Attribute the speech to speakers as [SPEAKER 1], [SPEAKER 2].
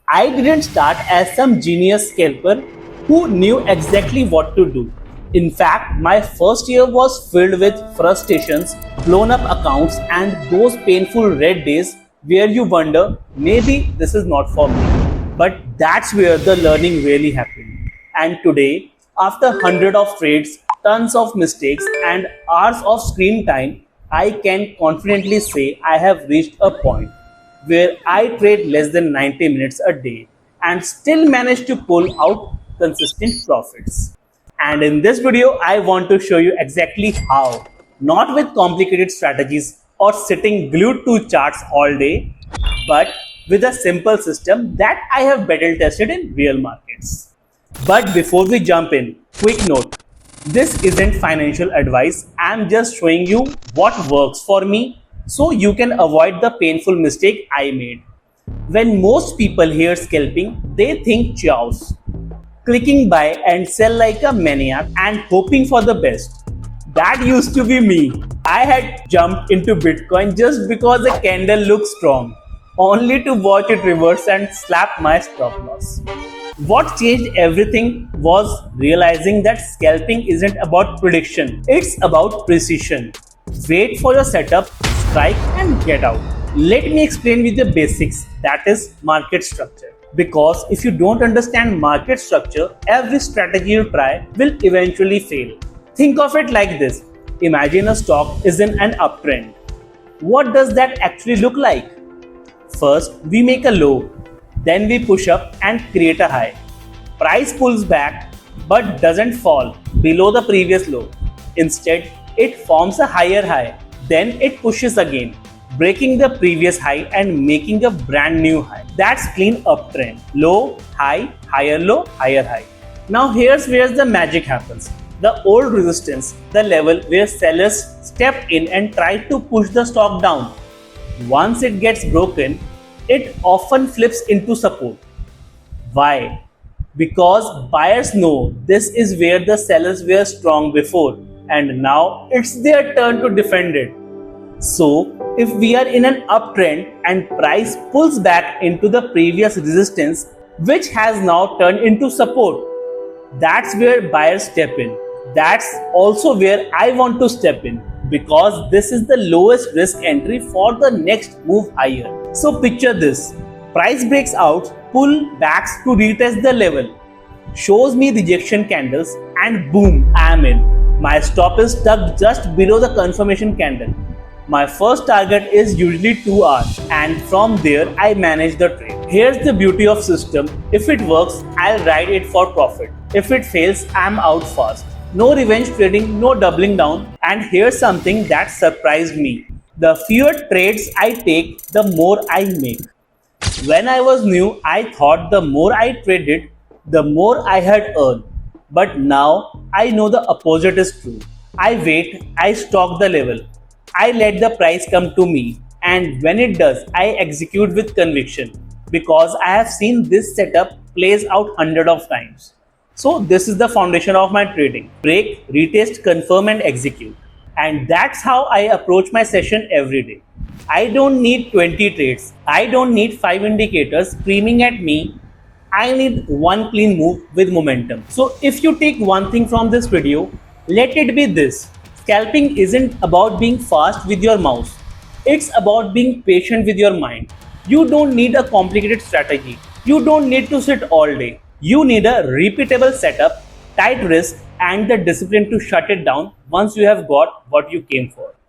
[SPEAKER 1] I didn't start as some genius scalper who knew exactly what to do. In fact, my first year was filled with frustrations, blown up accounts, and those painful red days where you wonder, maybe this is not for me. But that's where the learning really happened. And today, after hundreds of trades, tons of mistakes, and hours of screen time, I can confidently say I have reached a point where I trade less than 90 minutes a day and still manage to pull out consistent profits. And in this video, I want to show you exactly how, not with complicated strategies or sitting glued to charts all day, but with a simple system that I have battle tested in real markets. But before we jump in, quick note, this isn't financial advice. I'm just showing you what works for me so you can avoid the painful mistake I made. When most people hear scalping, they think chaos, clicking buy and sell like a maniac and hoping for the best. That used to be me. I had jumped into Bitcoin just because a candle looked strong, only to watch it reverse and slap my stop loss. What changed everything was realizing that scalping isn't about prediction, it's about precision. Wait for your setup, strike and get out. Let me explain with the basics, that is market structure. Because if you don't understand market structure, every strategy you try will eventually fail. Think of it like this. Imagine a stock is in an uptrend. What does that actually look like? First, we make a low. Then we push up and create a high. Price pulls back but doesn't fall below the previous low. Instead, it forms a higher high. Then it pushes again, breaking the previous high and making a brand new high. That's clean uptrend. Low, high, higher low, higher high. Now here's where the magic happens. The old resistance, the level where sellers step in and try to push the stock down. Once it gets broken, it often flips into support. Why? Because buyers know this is where the sellers were strong before and now it's their turn to defend it. So, if we are in an uptrend and price pulls back into the previous resistance, which has now turned into support, that's where buyers step in. That's also where I want to step in because this is the lowest risk entry for the next move higher. So picture this, price breaks out, pull backs to retest the level, shows me rejection candles and boom, I am in. My stop is stuck just below the confirmation candle. My first target is usually 2 hours and from there I manage the trade. Here's the beauty of system, if it works, I'll ride it for profit. If it fails, I'm out fast. No revenge trading, no doubling down. And here's something that surprised me. The fewer trades I take, the more I make. When I was new, I thought the more I traded, the more I had earned. But now, I know the opposite is true. I wait, I stalk the level. I let the price come to me. And when it does, I execute with conviction. Because I have seen this setup plays out hundreds of times. So this is the foundation of my trading. Break, retest, confirm and execute. And that's how I approach my session every day. I don't need 20 trades. I don't need 5 indicators screaming at me. I need one clean move with momentum. So if you take one thing from this video, let it be this. Scalping isn't about being fast with your mouse. It's about being patient with your mind. You don't need a complicated strategy. You don't need to sit all day. You need a repeatable setup, tight risk, and the discipline to shut it down once you have got what you came for.